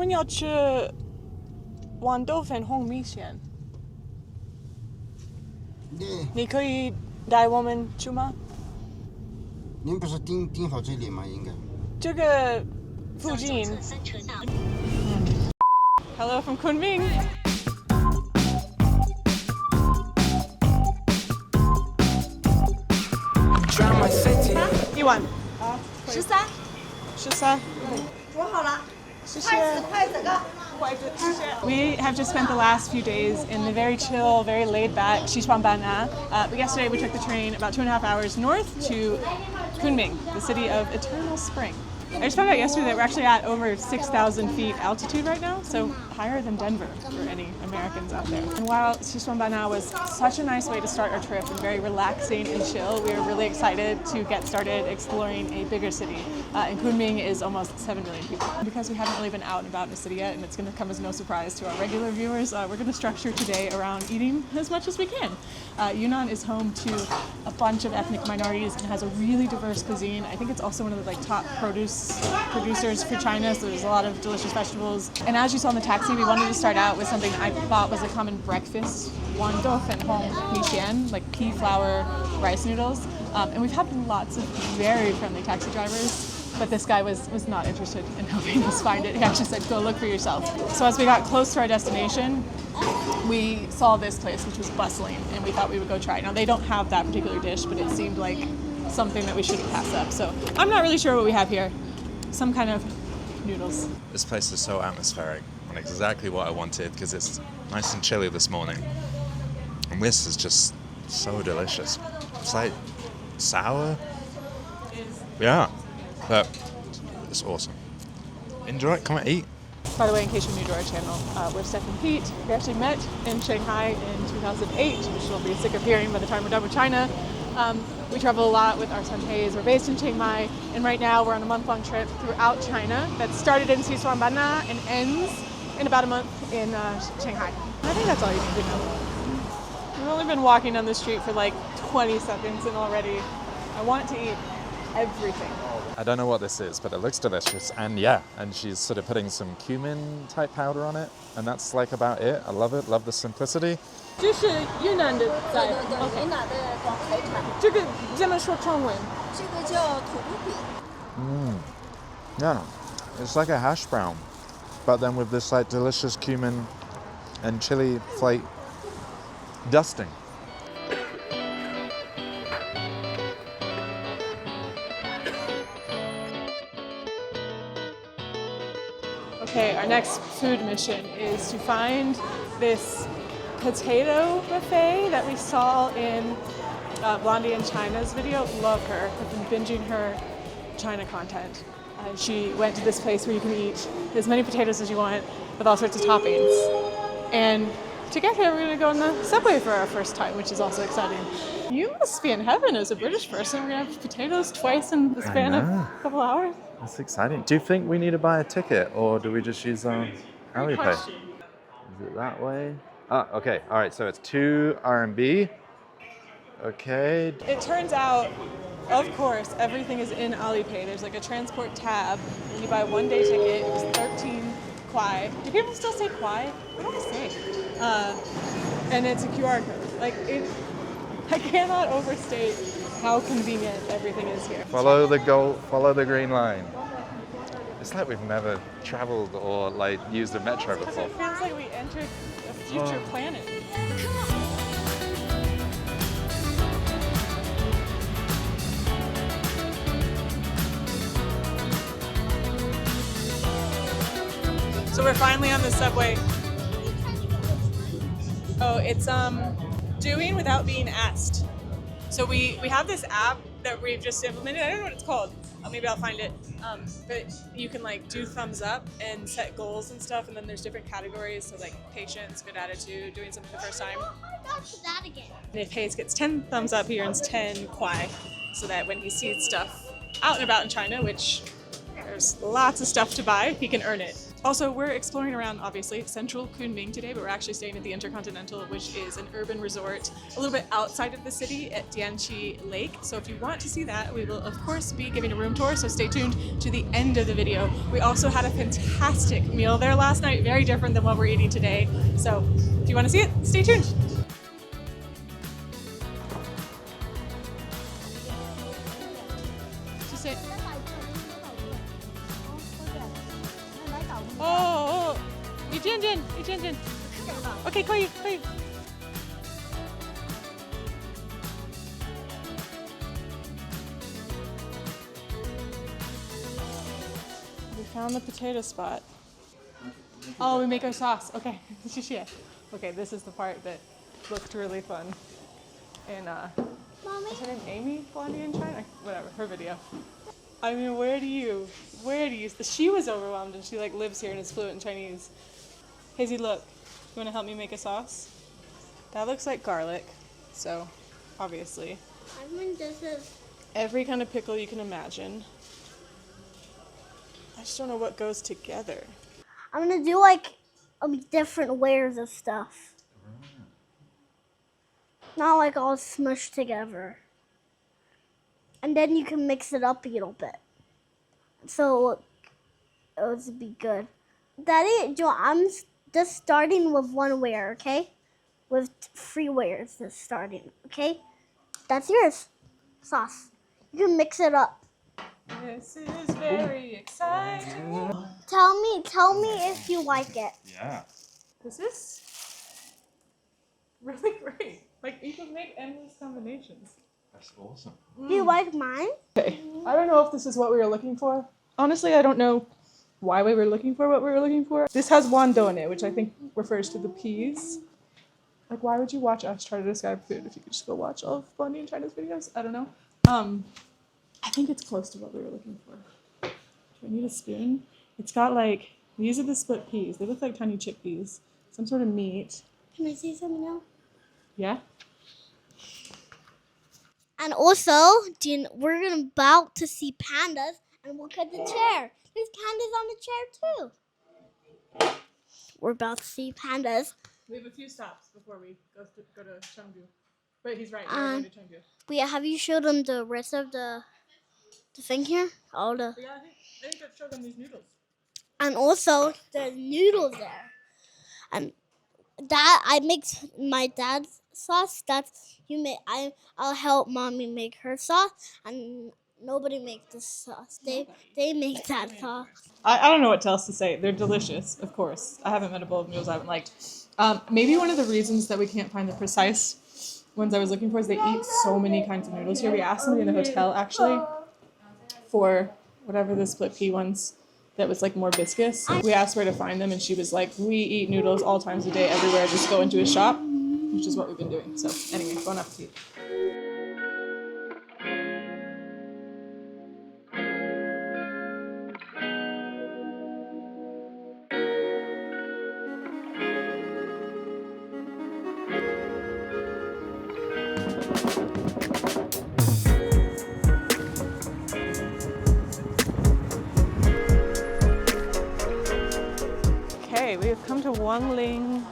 们要吃豌豆粉红米线，你可以带我们去吗？您不是订好这里吗？应该。这个附近。Hello from Kunming. 一碗。13。煮好了。谢谢。筷子哥。We have just spent the last few days in the very chill, very laid-back Xishuangbanna. But yesterday we took the train about 2.5 hours north to Kunming, the city of eternal spring. I just found out yesterday that we're actually at over 6,000 feet altitude right now, so higher than Denver for any Americans out there. And while Xishuangbanna was such a nice way to start our trip and very relaxing and chill, we are really excited to get started exploring a bigger city. And Kunming is almost 7 million people. Because we haven't really been out and about in the city yet, and it's going to come as no surprise to our regular viewers, we're going to structure today around eating as much as we can. Yunnan is home to a bunch of ethnic minorities and has a really diverse cuisine. I think it's also one of the top producers for China, so there's a lot of delicious vegetables. And as you saw in the taxi, we wanted to start out with something I thought was a common breakfast, wandou fenhong mi xian, like pea flour rice noodles. And we've had lots of very friendly taxi drivers, but this guy was not interested in helping us find it. He actually said, go look for yourself. So as we got close to our destination, we saw this place, which was bustling, and we thought we would go try it. Now, they don't have that particular dish, but it seemed like something that we shouldn't pass up. So I'm not really sure what we have here. Some kind of noodles. This place is so atmospheric and exactly what I wanted because it's nice and chilly this morning. And this is just so delicious. It's like sour. Yeah, but it's awesome. Enjoy it, come and eat. By the way, in case you're new to our channel, we're Steph and Pete. We actually met in Shanghai in 2008, which you'll be sick of hearing by the time we're done with China. We travel a lot with our son Hayes. We're based in Chiang Mai, and right now we're on a month-long trip throughout China that started in Xishuangbanna and ends in about a month in Shanghai. And I think that's all you need to know. We've only been walking down the street for like 20 seconds, and already I want to eat everything. I don't know what this is, but it looks delicious. And yeah, and she's sort of putting some cumin type powder on it, and that's like about it. I love it, love the simplicity. 这是越南的菜，云南的广海产。这个怎么说中文？这个叫土豆饼。Yeah, it's like a hash brown, but then with this like delicious cumin and chili flake dusting. Okay, our next food mission is to find this potato buffet that we saw in Blondie in China's video. Love her. I've been binging her China content. She went to this place where you can eat as many potatoes as you want with all sorts of toppings. And to get here, we're going to go on the subway for our first time, which is also exciting. You must be in heaven as a British person. We're going to have potatoes twice in the span of a couple hours. That's exciting. Do you think we need to buy a ticket, or do we just use Alipay? Is it that way? Ah, okay. All right. So it's 2 RMB. Okay. It turns out, of course, everything is in Alipay. There's like a transport tab. When you buy a one-day ticket, it was 13 kwai. Do people still say kwai? What do I say? And it's a QR code. Like I cannot overstate how convenient everything is here. Follow the green line. It's like we've never traveled or like used a metro before. It feels like we entered a future planet. So we're finally on the subway. Oh, it's doing without being asked. So we have this app that we've just implemented. I don't know what it's called. Maybe I'll find it. But you can like do thumbs up and set goals and stuff, and then there's different categories. So like patience, good attitude, doing something the first time. Oh my gosh, that again. And if Hayes gets 10 thumbs up, he earns 10 kwai, so that when he sees stuff out and about in China, which there's lots of stuff to buy, he can earn it. Also, we're exploring around, obviously, central Kunming today, but we're actually staying at the Intercontinental, which is an urban resort a little bit outside of the city at Dianchi Lake. So if you want to see that, we will, of course, be giving a room tour, so stay tuned to the end of the video. We also had a fantastic meal there last night, very different than what we're eating today. So if you want to see it, stay tuned. Just say, oh, 一件件 OK 可以 We found the potato spot. Oh, we make our sauce. Okay, 谢谢. Okay, this is the part that looked really fun. And what's her name? Amy, Blondie in China? Whatever, her video. I mean, where do you, she was overwhelmed and she like lives here and is fluent in Chinese. Hazy, look, you want to help me make a sauce? That looks like garlic, so obviously. I mean, this is... Every kind of pickle you can imagine. I just don't know what goes together. I'm gonna do like different layers of stuff. Not like all smushed together. And then you can mix it up a little bit. So it would be good. Daddy, Joe, I'm just starting with one layer, okay? With 3 layers just starting, okay? That's yours. Sauce. You can mix it up. This is very exciting. Tell me if you like it. Yeah. This is really great. Like, you can make endless combinations. That's awesome. Do you like mine? Okay, I don't know if this is what we were looking for. Honestly, I don't know why we were looking for what we were looking for. This has wando in it, which I think refers to the peas. Like, why would you watch us try to describe food if you could just go watch all of Blondie in China's videos? I don't know. I think it's close to what we were looking for. Do I need a spoon? It's got like, these are the split peas. They look like tiny chickpeas. Some sort of meat. Can I say something now? Yeah? And also, we're about to see pandas, and look at the chair. There's pandas on the chair too. We're about to see pandas. We have a few stops before we go to Chengdu. But he's right, we're going to Chengdu. But yeah, have you showed them the rest of the thing here? All the. Yeah, I think I've showed them these noodles. And also, there's noodles there. And that I make my dad's sauce. That's you make. I'll help mommy make her sauce, and nobody makes this sauce. They make that sauce. I don't know what else to say. They're delicious, of course. I haven't met a bowl of noodles I haven't liked. Maybe one of the reasons that we can't find the precise ones I was looking for is they eat so many kinds of noodles here. We asked somebody in the hotel actually for whatever the split pea ones that was like more viscous. We asked where to find them and she was like, we eat noodles all times of day everywhere. Just go into a shop, which is what we've been doing. So anyway, bon appetit. We have come to Wangling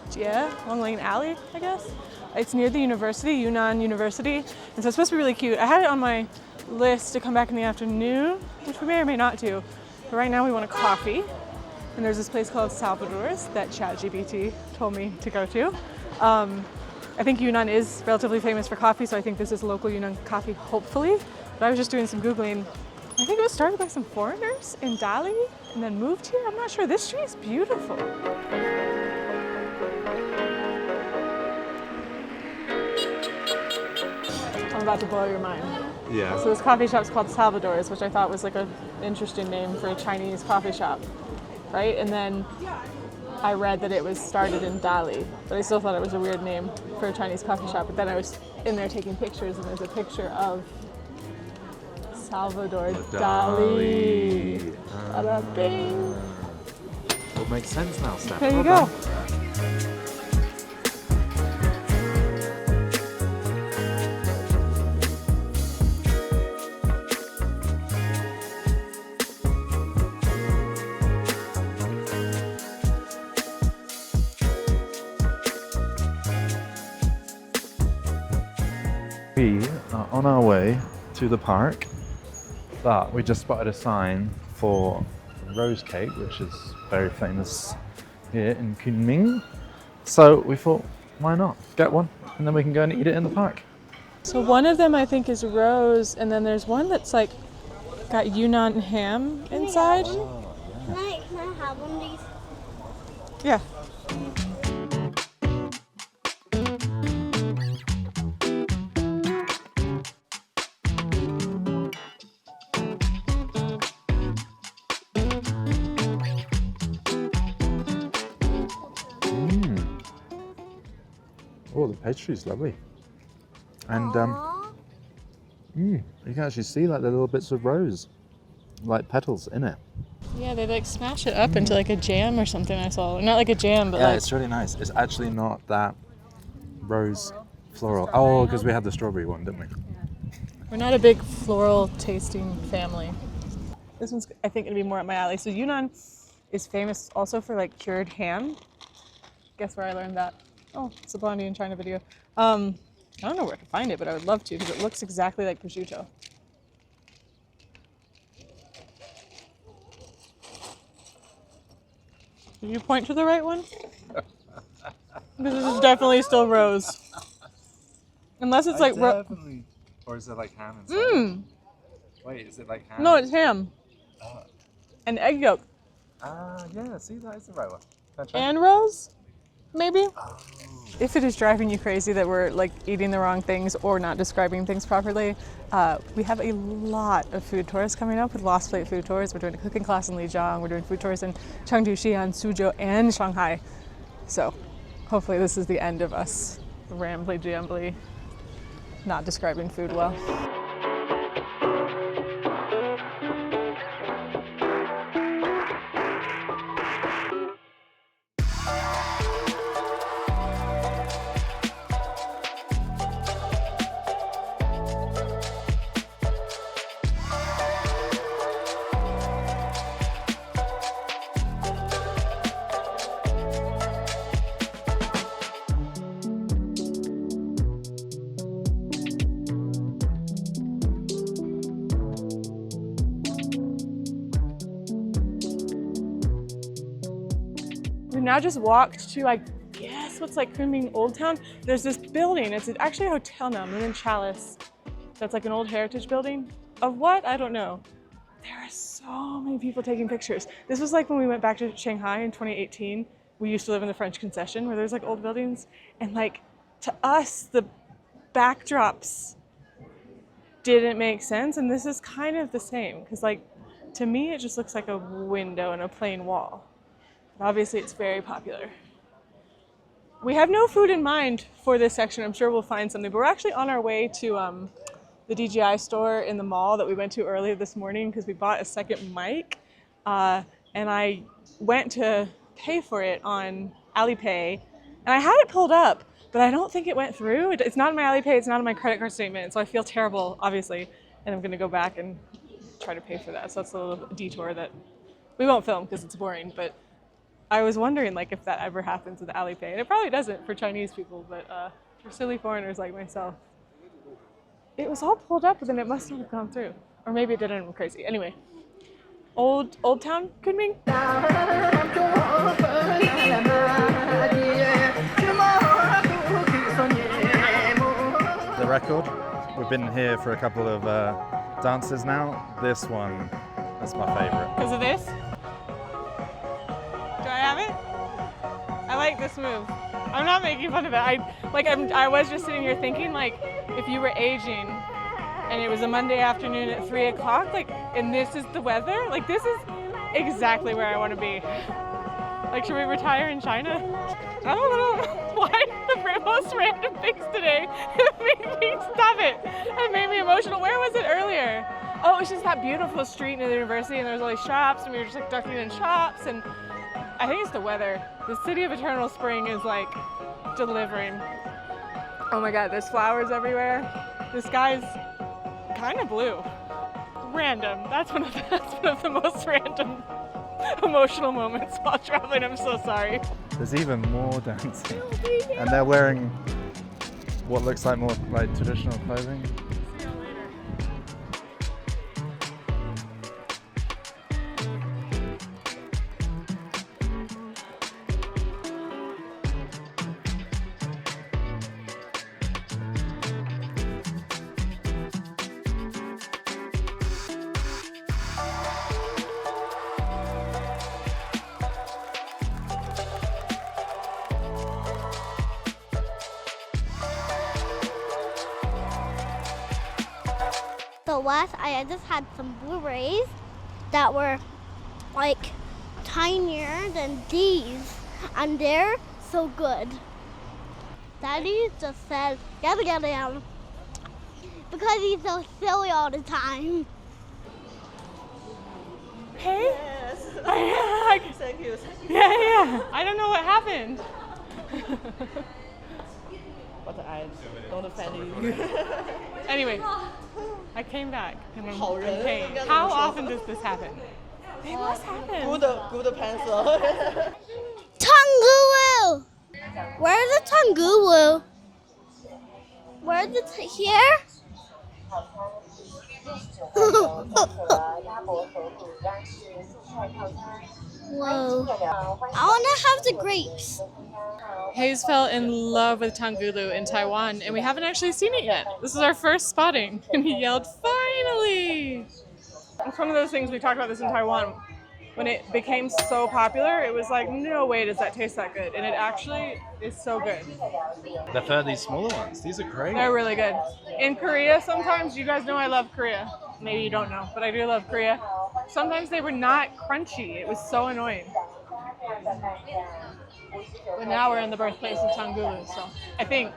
Alley, I guess. It's near the university, Yunnan University, and so it's supposed to be really cute. I had it on my list to come back in the afternoon, which we may or may not do. But right now we want a coffee, and there's this place called Salvador's that ChatGPT told me to go to. I think Yunnan is relatively famous for coffee, so I think this is local Yunnan coffee, hopefully. But I was just doing some Googling. I think it was started by some foreigners in Dali and then moved here. I'm not sure. This street is beautiful. I'm about to blow your mind. Yeah. So this coffee shop's called Salvador's, which I thought was like an interesting name for a Chinese coffee shop, right? And then I read that it was started in Dali, but I still thought it was a weird name for a Chinese coffee shop. But then I was in there taking pictures, and there's a picture of Salvador Dali. Bada bing. All makes sense now, Steph. There you go. are on our way to the park, but we just spotted a sign for rose cake, which is very famous here in Kunming. So we thought, why not get one, and then we can go and eat it in the park. So one of them I think is rose, and then there's one that's like got Yunnan ham inside. Can I have one of these? Yeah. Oh, the pastry's lovely. And Aww. you can actually see like the little bits of rose, like petals in it. Yeah, they like smash it up into like a jam or something I saw. Not like a jam, but Yeah, like... it's really nice. It's actually not that rose floral. Oh, because we had the strawberry one, didn't we? We're not a big floral tasting family. This one's, I think, gonna be more up my alley. So Yunnan is famous also for like cured ham. Guess where I learned that? Oh, it's a Blondie in China video. I don't know where to find it, but I would love to because it looks exactly like prosciutto. Did you point to the right one? Because this is definitely still rose. Unless it's like definitely. Or is it like ham inside? Wait, is it like ham? No, it's ham. And egg yolk. Yeah, see, that is the right one. And rose? Maybe? If it is driving you crazy that we're like eating the wrong things or not describing things properly, we have a lot of food tours coming up with Lost Plate food tours. We're doing a cooking class in Lijiang. We're doing food tours in Chengdu, Xi'an, Suzhou, and Shanghai. So hopefully this is the end of us rambly-jambly, not describing food well. We now just walked to, I guess, what's like Kunming Old Town. There's this building, it's actually a hotel now, Moon Chalice. That's like an old heritage building. Of what? I don't know. There are so many people taking pictures. This was like when we went back to Shanghai in 2018. We used to live in the French concession where there's like old buildings. And like, to us, the backdrops didn't make sense. And this is kind of the same, because like, to me, it just looks like a window and a plain wall. Obviously, it's very popular. We have no food in mind for this section. I'm sure we'll find something, but we're actually on our way to the DJI store in the mall that we went to earlier this morning because we bought a second mic. And I went to pay for it on Alipay, and I had it pulled up, but I don't think it went through. It's not in my Alipay, it's not in my credit card statement, so I feel terrible, obviously, and I'm gonna go back and try to pay for that. So that's a little detour that we won't film because it's boring, but I was wondering like if that ever happens with Alipay, and it probably doesn't for Chinese people, but for silly foreigners like myself, it was all pulled up, but then it must not have gone through, or maybe it didn't. I'm crazy. Anyway, old town Kunming. The record. We've been here for a couple of dances now. This one is my favorite. Because of this? Do I have it? I like this move. I'm not making fun of it. I was just sitting here thinking, like, if you were aging and it was a Monday afternoon at 3 o'clock, like, and this is the weather, like, this is exactly where I want to be. Like, should we retire in China? I don't know why the most random things today made me stop it. It made me emotional. Where was it earlier? Oh, it was just that beautiful street near the university, and there was all these shops, and we were just like ducking in shops, and I think it's the weather. The city of eternal spring is like delivering. Oh my God, there's flowers everywhere. The sky's kind of blue. Random. That's one of the most random emotional moments while traveling. I'm so sorry. There's even more dancing, and they're wearing what looks like more like traditional clothing. West, I just had some blueberries that were like tinier than these, and they're so good. Daddy just said, yada yada yada, because he's so silly all the time. Hey? Yes. Thank you. Yeah. I don't know what happened. But I don't offend you. Anyway, I came back and I'm 好人， in pain. 应该怎么说？ How often does this happen? It must happen. Good pencil. Tangulu! Where's the Tangulu? Where's it here? Whoa. I want to have the grapes. Hayes fell in love with Tangulu in Taiwan, and we haven't actually seen it yet. This is our first spotting, and he yelled, "Finally!" It's one of those things, we talked about this in Taiwan. When it became so popular, it was like, no way does that taste that good. And it actually is so good. They've heard these smaller ones. These are great. They're really good. In Korea, sometimes, you guys know I love Korea. Maybe you don't know, but I do love Korea. Sometimes they were not crunchy. It was so annoying. But now we're in the birthplace of Tangulu, so I think.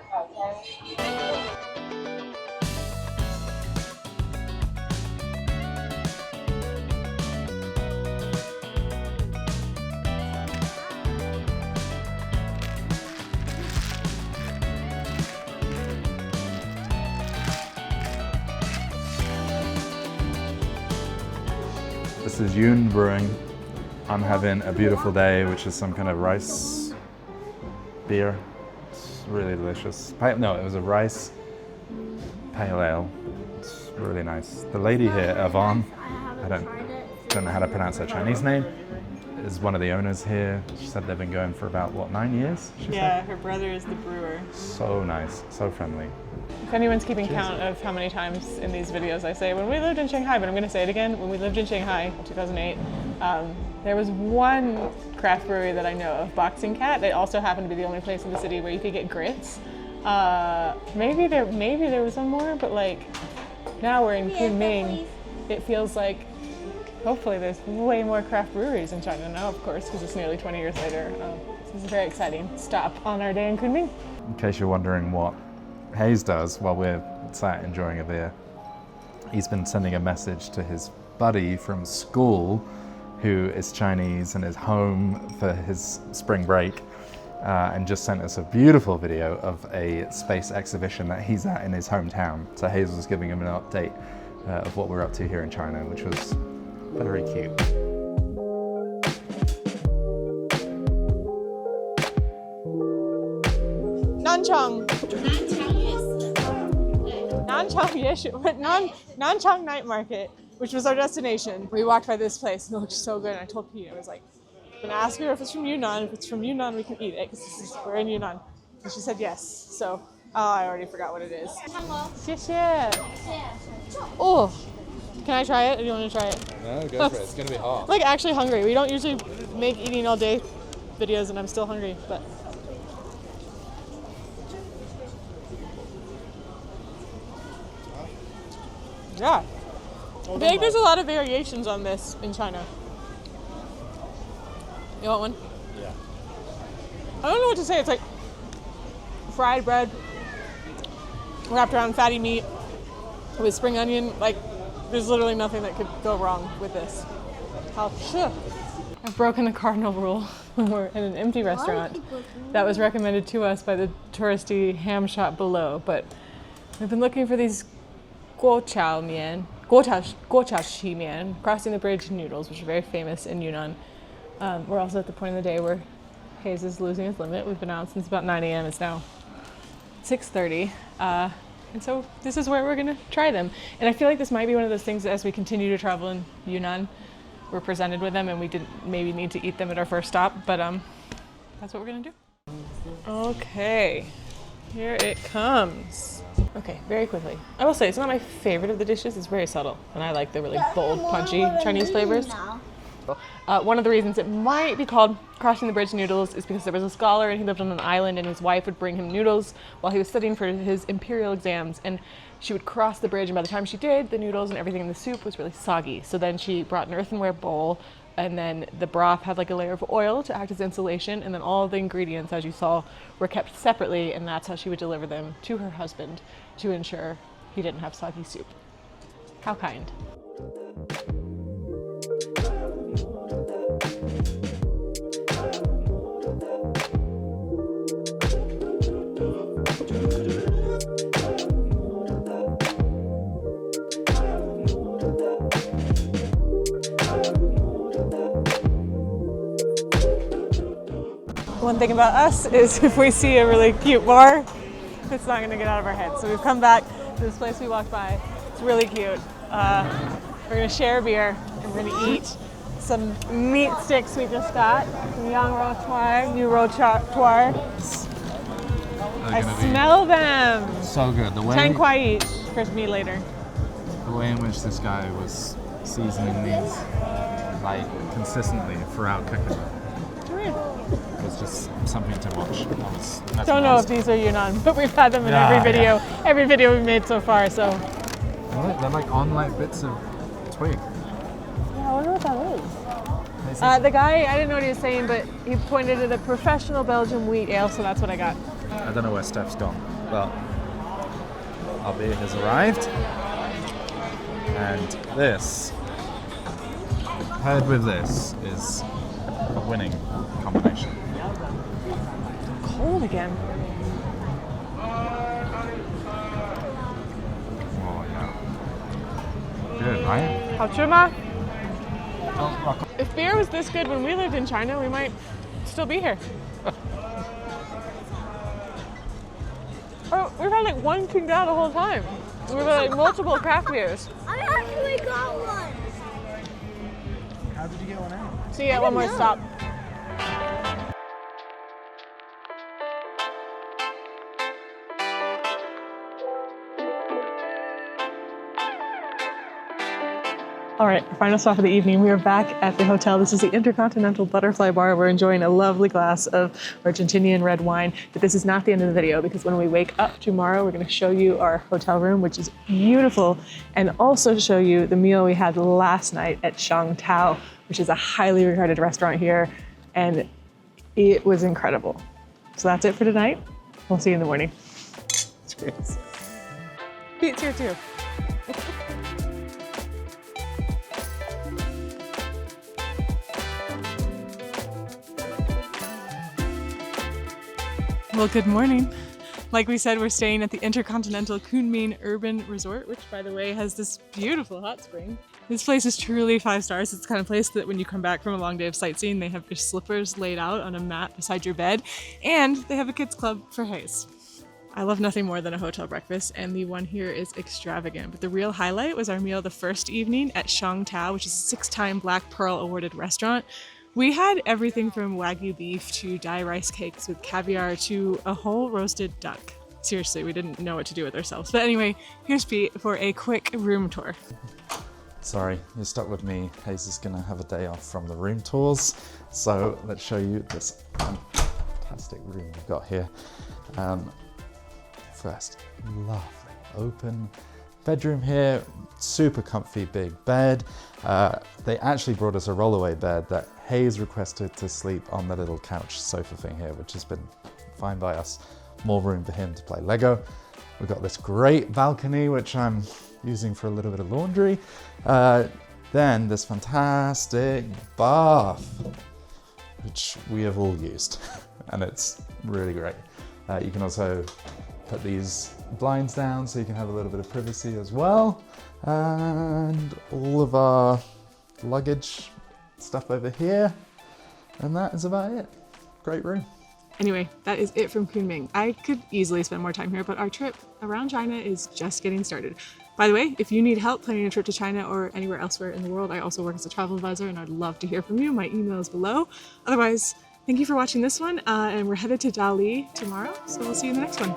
This is Yunnan Brewing. I'm having a beautiful day, which is some kind of rice beer. It's really delicious. No, it was a rice pale ale. It's really nice. The lady here, Yvonne, I don't know how to pronounce her Chinese name, is one of the owners here. She said they've been going for about, 9 years? Her brother is the brewer. So nice, so friendly. If anyone's keeping count of how many times in these videos I say when we lived in Shanghai, but I'm going to say it again, when we lived in Shanghai in 2008, there was one craft brewery that I know of, Boxing Cat. They also happened to be the only place in the city where you could get grits. Maybe there was one more, but like now we're in Kunming. It feels like hopefully there's way more craft breweries in China now, of course, because it's nearly 20 years later. This is a very exciting stop on our day in Kunming. In case you're wondering what Hayes does while we're sat enjoying a beer, he's been sending a message to his buddy from school who is Chinese and is home for his spring break, and just sent us a beautiful video of a space exhibition that he's at in his hometown. So Hayes was giving him an update of what we're up to here in China, which was very cute. Nanchang Night Market, which was our destination. We walked by this place and it looked so good. And I told Pete, I was like, I'm gonna ask her if it's from Yunnan. If it's from Yunnan, we can eat it because we're in Yunnan. And she said yes. So, I already forgot what it is. 谢谢. Oh, can I try it? Or do you want to try it? No, go for it. It's gonna be hot. Like actually hungry. We don't usually make eating all day videos, and I'm still hungry. But yeah, I think there's a lot of variations on this in China. You want one? Yeah. I don't know what to say. It's like fried bread wrapped around fatty meat with spring onion. Like, there's literally nothing that could go wrong with this. I've broken the cardinal rule. We're in an empty restaurant that was recommended to us by the touristy ham shop below, but we've been looking for these guochao shi mian, crossing the bridge noodles, which are very famous in Yunnan. We're also at the point of the day where Hayes is losing his limit. We've been out since about 9 a.m. It's now 6:30. And so this is where we're gonna try them. And I feel like this might be one of those things that as we continue to travel in Yunnan, we're presented with them and we didn't maybe need to eat them at our first stop, but that's what we're gonna do. Okay, here it comes. Okay, very quickly. I will say it's not my favorite of the dishes. It's very subtle, and I like the really bold, punchy Chinese flavors. One of the reasons it might be called Crossing the Bridge Noodles is because there was a scholar and he lived on an island and his wife would bring him noodles while he was studying for his imperial exams, and she would cross the bridge, and by the time she did, the noodles and everything in the soup was really soggy. So then she brought an earthenware bowl, and then the broth had like a layer of oil to act as insulation, and then all the ingredients, as you saw, were kept separately, and that's how she would deliver them to her husband to ensure he didn't have soggy soup. How kind. One thing about us is if we see a really cute bar, it's not going to get out of our head. So we've come back to this place we walked by. It's really cute. We're going to share a beer and we're going to eat some meat sticks we just got. Some young rotoir, new rotoir. I smell them. So good. 10 kwai each for me later. The way in which this guy was seasoning these like consistently throughout cooking them was just something to watch. Don't know if these are Yunnan, but we've had them in every video we've made so far. So they're like on like bits of twig. Yeah, I wonder what that is. The guy, I didn't know what he was saying, but he pointed at a professional Belgian wheat ale, so that's what I got. I don't know where Steph's gone, but our beer has arrived, and this paired with this is a winning combination. Cold again. Oh yeah. Good, right? 好吃吗? If beer was this good when we lived in China, we might still be here. Oh, we've had like one Qingdao the whole time. We've had like multiple craft beers. I actually got one. How did you get one out? See you at one more stop. All right, final stop of the evening. We are back at the hotel. This is the Intercontinental Butterfly Bar. We're enjoying a lovely glass of Argentinian red wine, but this is not the end of the video because when we wake up tomorrow, we're going to show you our hotel room, which is beautiful, and also show you the meal we had last night at Shang Tao, which is a highly regarded restaurant here, and it was incredible. So that's it for tonight. We'll see you in the morning. Cheers. Pete's here too. Well, good morning. Like we said, we're staying at the Intercontinental Kunming Urban Resort, which, by the way, has this beautiful hot spring. This place is truly 5 stars. It's the kind of place that when you come back from a long day of sightseeing, they have your slippers laid out on a mat beside your bed, and they have a kids club for haze. I love nothing more than a hotel breakfast, and the one here is extravagant. But the real highlight was our meal the first evening at Shang Tao, which is a 6-time Black Pearl awarded restaurant. We had everything from Wagyu beef to dye rice cakes with caviar to a whole roasted duck. Seriously, we didn't know what to do with ourselves. But anyway, here's Pete for a quick room tour. Sorry, you're stuck with me. Hayes is gonna have a day off from the room tours. So let's show you this fantastic room we've got here. First, lovely open bedroom here, super comfy big bed. They actually brought us a rollaway bed that Hayes requested to sleep on the little couch sofa thing here, which has been fine by us. More room for him to play Lego. We've got this great balcony, which I'm using for a little bit of laundry. Then this fantastic bath, which we have all used, and it's really great. You can also put these blinds down so you can have a little bit of privacy as well. And all of our luggage stuff over here. And that is about it. Great room. Anyway, that is it from Kunming. I could easily spend more time here, but our trip around China is just getting started. By the way, if you need help planning a trip to China or anywhere elsewhere in the world, I also work as a travel advisor and I'd love to hear from you. My email is below. Otherwise, thank you for watching this one, and we're headed to Dali tomorrow, so we'll see you in the next one.